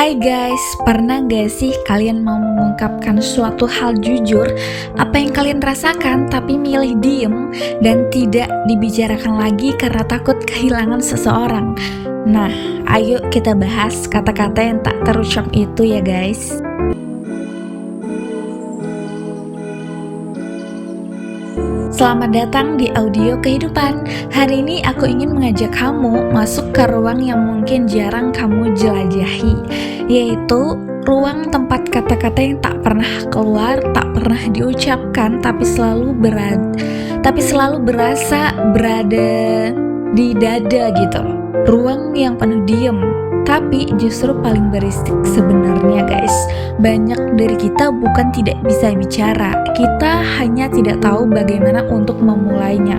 Hai guys, pernah gak sih kalian mau mengungkapkan suatu hal jujur, apa yang kalian rasakan tapi milih diem dan tidak dibicarakan lagi karena takut kehilangan seseorang? Nah, ayo kita bahas kata-kata yang tak terucap itu ya guys. Selamat datang di audio kehidupan. Hari ini aku ingin mengajak kamu masuk ke ruang yang mungkin jarang kamu jelajahi, yaitu ruang tempat kata-kata yang tak pernah keluar, tak pernah diucapkan, tapi selalu berasa berada di dada gitu. Ruang yang penuh diem, tapi justru paling berisik sebenarnya guys. Banyak dari kita bukan tidak bisa bicara, kita hanya tidak tahu bagaimana untuk memulainya.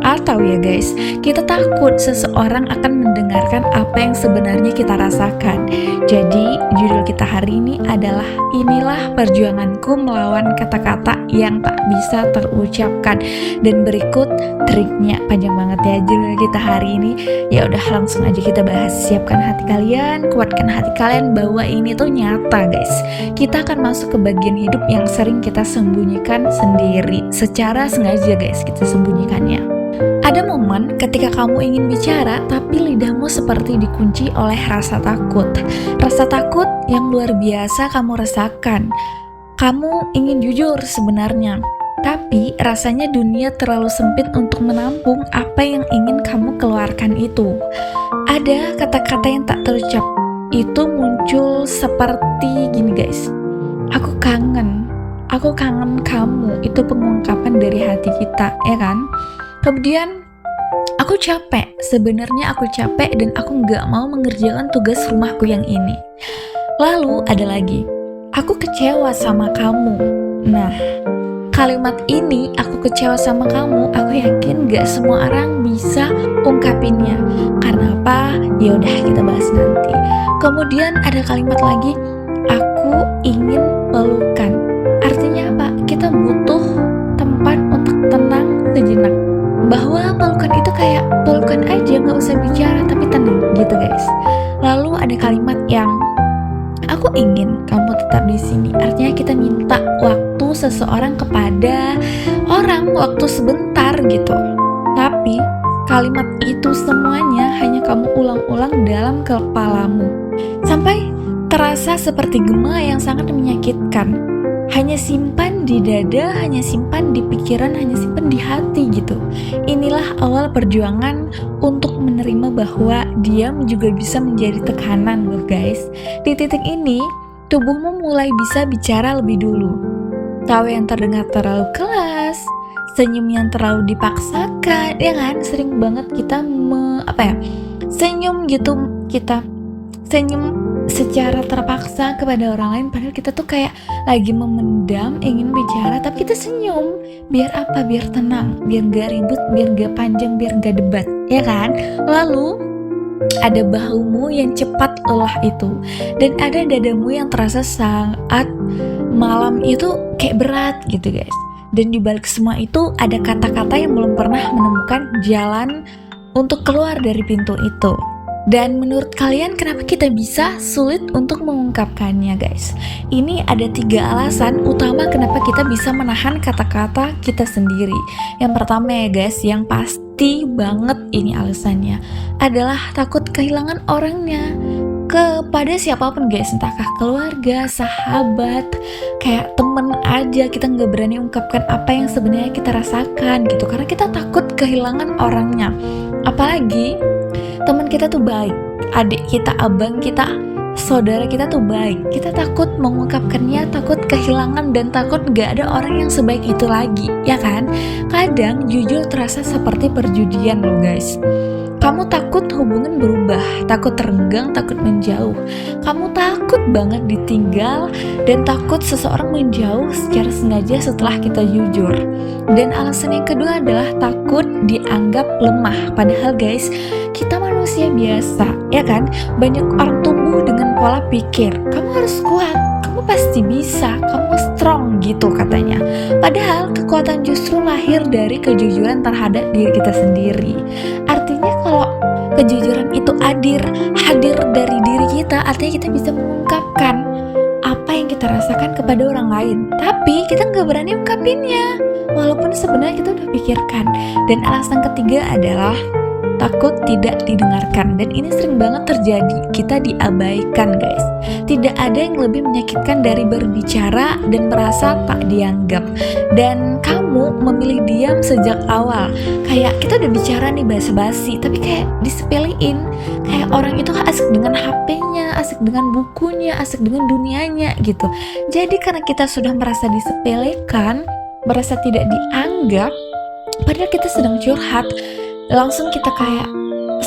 Atau ya guys, kita takut seseorang akan mendengarkan apa yang sebenarnya kita rasakan. Jadi judul kita hari ini adalah inilah perjuanganku melawan kata-kata yang tak bisa terucapkan. Dan berikut triknya, panjang banget ya judul kita hari ini. Ya udah langsung aja kita bahas. Siapkan hati kalian, kuatkan hati kalian bahwa ini tuh nyata guys. Kita akan masuk ke bagian hidup yang sering kita sembunyikan sendiri. Secara sengaja guys, kita sembunyikannya. Ada momen ketika kamu ingin bicara tapi lidahmu seperti dikunci oleh rasa takut. Rasa takut yang luar biasa kamu rasakan. Kamu ingin jujur sebenarnya, tapi rasanya dunia terlalu sempit untuk menampung apa yang ingin kamu keluarkan itu. Ada kata-kata yang tak terucap itu muncul seperti gini guys. Aku kangen kamu. Itu pengungkapan dari hati kita, ya kan? Kemudian aku capek, sebenarnya aku capek dan aku gak mau mengerjakan tugas rumahku yang ini. Lalu ada lagi, aku kecewa sama kamu. Nah, kalimat ini, aku kecewa sama kamu, aku yakin gak semua orang bisa ungkapinnya. Karena apa? Ya udah kita bahas nanti. Kemudian ada kalimat lagi, aku ingin pelukan. Artinya apa? Kita butuh tempat untuk tenang sejenak. Bahwa pelukan itu kayak pelukan aja, gak usah bicara tapi tenang gitu guys. Lalu ada kalimat yang aku ingin kamu tetap di sini. Artinya kita minta waktu seseorang kepada orang, waktu sebentar gitu. Tapi kalimat itu semuanya hanya kamu ulang-ulang dalam kepalamu sampai terasa seperti gema yang sangat menyakitkan. Hanya simpan di dada, hanya simpan di pikiran, hanya simpan di hati gitu. Inilah awal perjuangan untuk menerima bahwa diam juga bisa menjadi tekanan loh guys. Di titik ini, tubuhmu mulai bisa bicara lebih dulu. Tawa yang terdengar terlalu keras, senyum yang terlalu dipaksakan, ya kan? Sering banget kita senyum gitu, kita senyum secara terpaksa kepada orang lain, padahal kita tuh kayak lagi memendam, ingin bicara, tapi kita senyum. Biar apa? Biar tenang, biar gak ribut, biar gak panjang, biar gak debat, ya kan? Lalu ada bahumu yang cepat lelah itu, dan ada dadamu yang terasa saat malam itu kayak berat gitu guys. Dan dibalik semua itu ada kata-kata yang belum pernah menemukan jalan untuk keluar dari pintu itu. Dan menurut kalian kenapa kita bisa sulit untuk mengungkapkannya guys? Ini ada 3 alasan utama kenapa kita bisa menahan kata-kata kita sendiri. Yang pertama ya guys, yang pasti banget ini alasannya adalah takut kehilangan orangnya. Kepada siapapun guys, entahkah keluarga, sahabat, kayak temen aja, kita gak berani ungkapkan apa yang sebenarnya kita rasakan gitu, karena kita takut kehilangan orangnya. Apalagi teman kita tuh baik, adik kita, abang kita, saudara kita tuh baik. Kita takut mengungkapkannya, takut kehilangan, dan takut gak ada orang yang sebaik itu lagi, ya kan? Kadang jujur terasa seperti perjudian loh guys. Kamu takut hubungan berubah, takut renggang, takut menjauh. Kamu takut banget ditinggal dan takut seseorang menjauh secara sengaja setelah kita jujur. Dan alasan yang kedua adalah takut dianggap lemah. Padahal guys, kita manusia biasa, ya kan? Banyak orang tumbuh dengan pola pikir, kamu harus kuat, kamu pasti bisa, kamu strong gitu katanya. Padahal kekuatan justru lahir dari kejujuran terhadap diri kita sendiri. Artinya kalau kejujuran itu hadir dari diri kita, berbicara artinya kita bisa mengungkapkan apa yang kita rasakan kepada orang lain, tapi kita nggak berani ungkapinnya walaupun sebenarnya kita udah pikirkan. Dan alasan ketiga adalah takut tidak didengarkan, dan ini sering banget terjadi, kita diabaikan guys. Tidak ada yang lebih menyakitkan dari berbicara dan merasa tak dianggap. Dan kamu memilih diam sejak awal, kayak kita udah bicara nih basa-basi tapi kayak disepelein, kayak orang itu asik dengan HP-nya, asik dengan bukunya, asik dengan dunianya gitu. Jadi karena kita sudah merasa disepelekan, merasa tidak dianggap, padahal kita sedang curhat, langsung kita kayak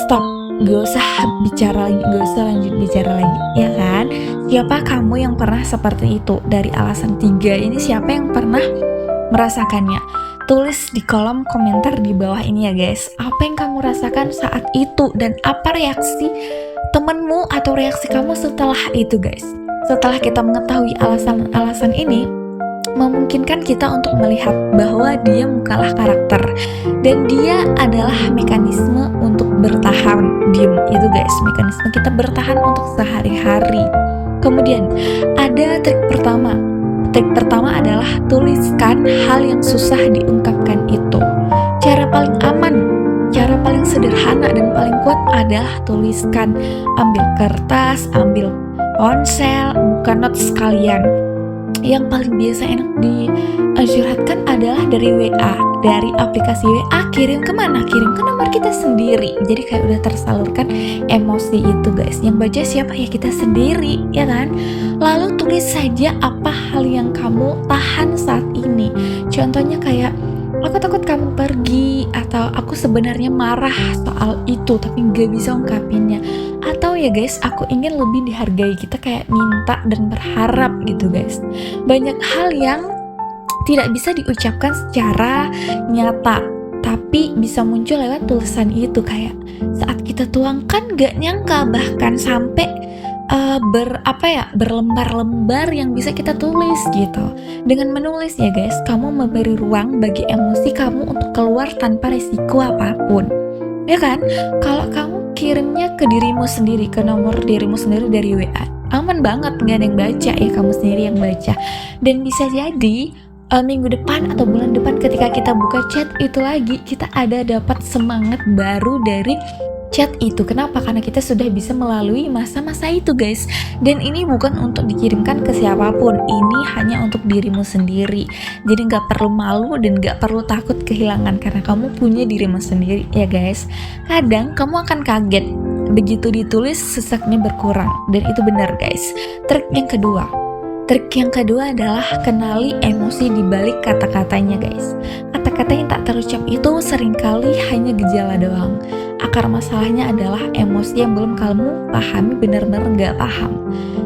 stop, gak usah bicara lagi, gak usah lanjut bicara lagi, ya kan? Siapa kamu yang pernah seperti itu? Dari alasan 3 ini, siapa yang pernah merasakannya? Tulis di kolom komentar di bawah ini ya guys, apa yang kamu rasakan saat itu, dan apa reaksi temenmu atau reaksi kamu setelah itu guys. Setelah kita mengetahui alasan-alasan ini, memungkinkan kita untuk melihat bahwa dia bukanlah karakter, dan dia adalah mekanisme untuk bertahan. Diem itu guys, mekanisme kita bertahan untuk sehari-hari. Kemudian ada trik pertama. Trik pertama adalah tuliskan hal yang susah diungkapkan itu. Cara paling aman, cara paling sederhana dan paling kuat adalah tuliskan. Ambil kertas, ambil ponsel, buka notes sekalian. Yang paling biasa enak dicurhatkan adalah dari WA, dari aplikasi WA. Kirim kemana? Kirim ke nomor kita sendiri. Jadi kayak udah tersalurkan emosi itu guys. Yang baca siapa? Ya kita sendiri, ya kan? Lalu tulis saja apa hal yang kamu tahan saat ini. Contohnya kayak, aku takut kamu pergi, atau aku sebenarnya marah soal itu tapi gak bisa ungkapinnya. Atau ya guys, aku ingin lebih dihargai. Kita kayak minta dan berharap gitu guys. Banyak hal yang tidak bisa diucapkan secara nyata, tapi bisa muncul lewat tulisan itu. Kayak saat kita tuangkan gak nyangka, bahkan sampai berlembar-lembar yang bisa kita tulis gitu. Dengan menulis ya guys, kamu memberi ruang bagi emosi kamu untuk keluar tanpa risiko apapun, ya kan? Kalau kamu kirimnya ke dirimu sendiri, ke nomor dirimu sendiri dari WA, aman banget, nggak ada yang baca, ya kamu sendiri yang baca. Dan bisa jadi minggu depan atau bulan depan ketika kita buka chat itu lagi, kita ada dapat semangat baru dari chat itu. Kenapa? Karena kita sudah bisa melalui masa-masa itu guys. Dan ini bukan untuk dikirimkan ke siapapun, ini hanya untuk dirimu sendiri. Jadi gak perlu malu dan gak perlu takut kehilangan, karena kamu punya dirimu sendiri ya guys. Kadang kamu akan kaget, begitu ditulis sesaknya berkurang. Dan itu benar guys. Trik yang kedua adalah kenali emosi di balik kata-katanya guys. Kata-kata yang tak terucap itu seringkali hanya gejala doang. Akar masalahnya adalah emosi yang belum kamu pahami, benar-benar gak paham.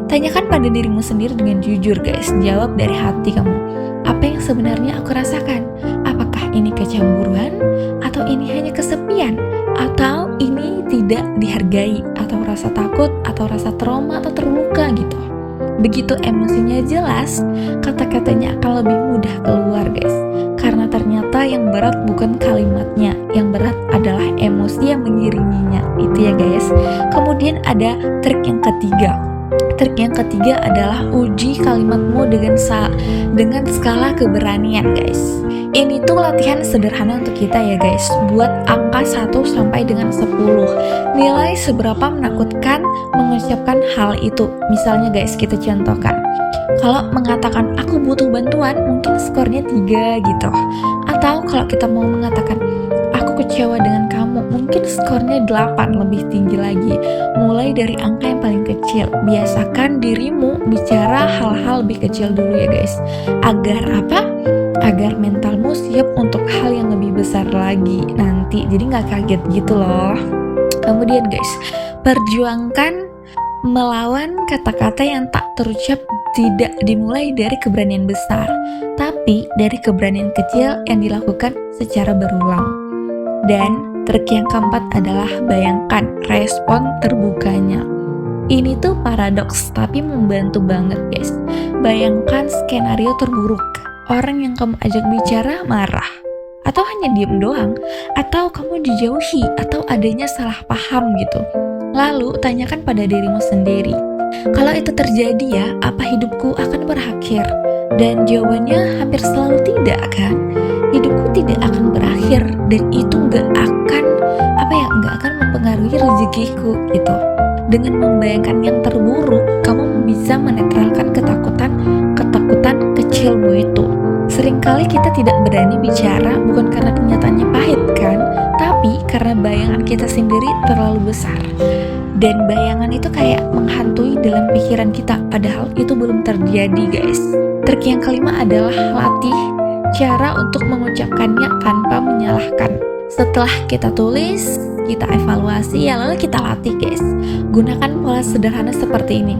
Tanyakan pada dirimu sendiri dengan jujur guys. Jawab dari hati kamu, apa yang sebenarnya aku rasakan? Apakah ini kecemburuan? Atau ini hanya kesepian? Atau ini tidak dihargai? Atau rasa takut? Atau rasa trauma? Atau terluka gitu? Begitu emosinya jelas, kata-katanya akan lebih mudah keluar guys. Karena ternyata yang berat bukan kalimatnya, yang berat adalah emosi yang mengiringinya. Itu ya guys. Kemudian ada trik yang ketiga. Trik yang ketiga adalah uji kalimatmu dengan skala keberanian guys. Ini tuh latihan sederhana untuk kita ya guys. Buat angka 1 sampai dengan 10. Nilai seberapa menakutkan mengucapkan hal itu. Misalnya guys, kita contohkan. Kalau mengatakan aku butuh bantuan, mungkin skornya 3 gitu. Atau kalau kita mau mengatakan aku kecewa dengan kamu, mungkin skornya 8, lebih tinggi lagi. Mulai dari angka yang paling kecil. Biasakan dirimu bicara hal-hal lebih kecil dulu ya guys. Agar apa? Agar mentalmu siap untuk hal yang lebih besar lagi nanti. Jadi gak kaget gitu loh. Kemudian guys, perjuangkan melawan kata-kata yang tak terucap. Tidak dimulai dari keberanian besar, tapi dari keberanian kecil yang dilakukan secara berulang. Dan trik yang keempat adalah bayangkan respon terbukanya. Ini tuh paradoks tapi membantu banget guys. Bayangkan skenario terburuk. Orang yang kamu ajak bicara marah, atau hanya diem doang, atau kamu dijauhi, atau adanya salah paham gitu. Lalu tanyakan pada dirimu sendiri, kalau itu terjadi ya, apa hidupku akan berakhir? Dan jawabannya hampir selalu tidak kan? Hidupku tidak akan berakhir dan itu nggak akan mempengaruhi rezekiku gitu. Dengan membayangkan yang terburuk, kamu bisa menetralkan ketakutan kecilmu itu. Seringkali kita tidak berani bicara bukan karena kenyataannya pahit kan, tapi karena bayangan kita sendiri terlalu besar. Dan bayangan itu kayak menghantui dalam pikiran kita, padahal itu belum terjadi guys. Trik yang kelima adalah latih cara untuk mengucapkannya tanpa menyalahkan. Setelah kita tulis, kita evaluasi, ya lalu kita latih guys. Gunakan pola sederhana seperti ini.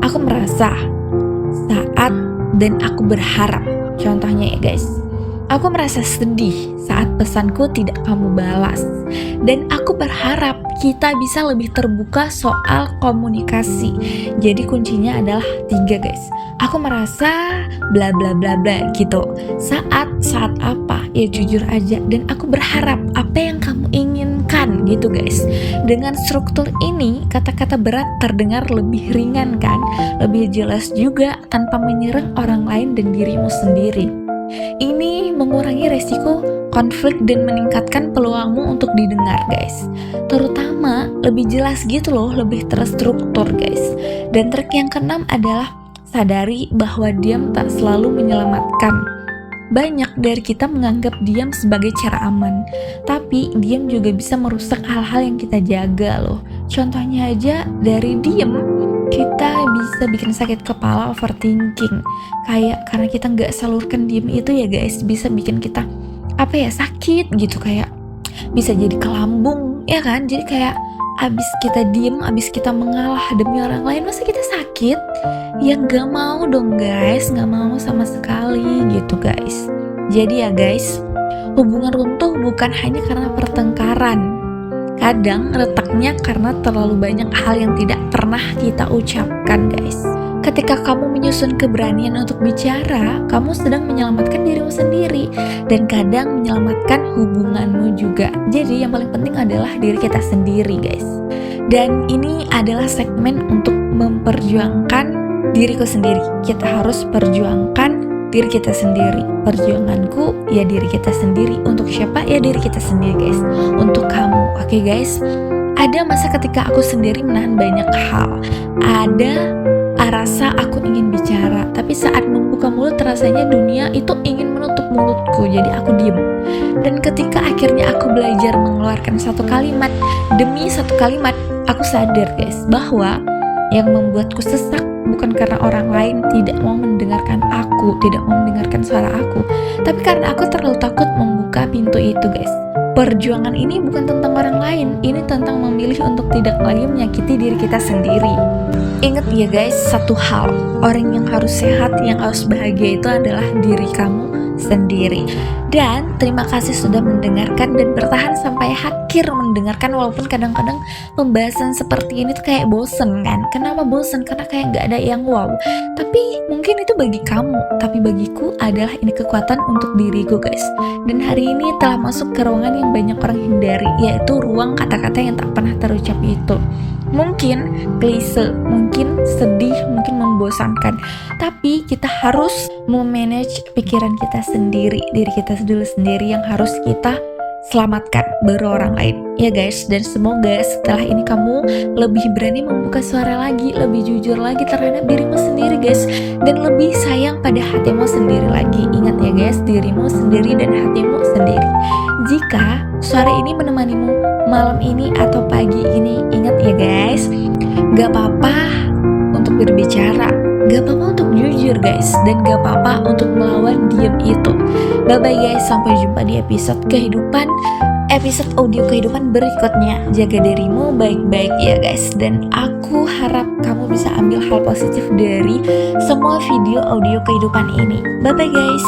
Aku merasa, saat, dan aku berharap. Contohnya ya guys, aku merasa sedih saat pesanku tidak kamu balas. Dan aku berharap kita bisa lebih terbuka soal komunikasi. Jadi kuncinya adalah 3 guys. Aku merasa bla bla bla bla gitu. Saat apa? Ya jujur aja. Dan aku berharap apa yang kamu inginkan gitu guys. Dengan struktur ini, kata-kata berat terdengar lebih ringan kan? Lebih jelas juga tanpa menyerang orang lain dan dirimu sendiri. Ini mengurangi resiko konflik dan meningkatkan peluangmu untuk didengar guys. Terutama lebih jelas gitu loh, lebih terstruktur guys. Dan trik yang keenam adalah sadari bahwa diam tak selalu menyelamatkan. Banyak dari kita menganggap diam sebagai cara aman, tapi diam juga bisa merusak hal-hal yang kita jaga loh. Contohnya aja dari diam kita bisa bikin sakit kepala, overthinking. Kayak karena kita nggak salurkan diam itu ya guys, bisa bikin kita sakit gitu, kayak bisa jadi ke lambung ya kan. Jadi kayak abis kita diem, abis kita mengalah demi orang lain, masa kita sakit? Ya gak mau dong guys, gak mau sama sekali gitu guys. Jadi ya guys, hubungan runtuh bukan hanya karena pertengkaran. Kadang retaknya karena terlalu banyak hal yang tidak pernah kita ucapkan guys. Ketika kamu menyusun keberanian untuk bicara, kamu sedang menyelamatkan dirimu sendiri dan kadang menyelamatkan hubunganmu juga. Jadi yang paling penting adalah diri kita sendiri guys. Dan ini adalah segmen untuk memperjuangkan diriku sendiri. Kita harus perjuangkan diri kita sendiri. Perjuanganku ya diri kita sendiri. Untuk siapa? Ya diri kita sendiri guys. Untuk kamu. Oke guys. Ada masa ketika aku sendiri menahan banyak hal. Ada rasa aku ingin bicara, tapi saat membuka mulut rasanya dunia itu ingin menutup mulutku, jadi aku diem. Dan ketika akhirnya aku belajar mengeluarkan satu kalimat demi satu kalimat, aku sadar guys bahwa yang membuatku sesak bukan karena orang lain tidak mau mendengarkan aku, tidak mau mendengarkan suara aku, tapi karena aku terlalu takut membuka pintu itu guys. Perjuangan ini bukan tentang orang lain, ini tentang memilih untuk tidak lagi menyakiti diri kita sendiri. Ingat ya guys, satu hal, orang yang harus sehat, yang harus bahagia itu adalah diri kamu sendiri. Dan terima kasih sudah mendengarkan dan bertahan sampai akhir mendengarkan, walaupun kadang-kadang pembahasan seperti ini tuh kayak bosen kan. Kenapa bosen? Karena kayak gak ada yang wow. Tapi mungkin itu bagi kamu, tapi bagiku adalah ini kekuatan untuk diriku guys. Dan hari ini telah masuk ke ruangan yang banyak orang hindari, yaitu ruang kata-kata yang tak pernah terucap itu. Mungkin klise, mungkin sedih, mungkin membosankan, tapi kita harus memanage pikiran kita sendiri, diri kita dulu sendiri yang harus kita selamatkan, baru orang lain ya guys. Dan semoga setelah ini kamu lebih berani membuka suara lagi, lebih jujur lagi terhadap dirimu sendiri guys, dan lebih sayang pada hatimu sendiri lagi. Ingat ya guys, dirimu sendiri dan hatimu sendiri. Jika suara ini menemanimu malam ini atau pagi ini, ingat ya guys, gak apa-apa untuk berbicara, gak apa-apa untuk jujur guys, dan gak apa-apa untuk melawan diam itu. Bye bye guys, sampai jumpa di episode audio kehidupan berikutnya. Jaga dirimu baik-baik ya guys, dan aku harap kamu bisa ambil hal positif dari semua video audio kehidupan ini. Bye bye guys.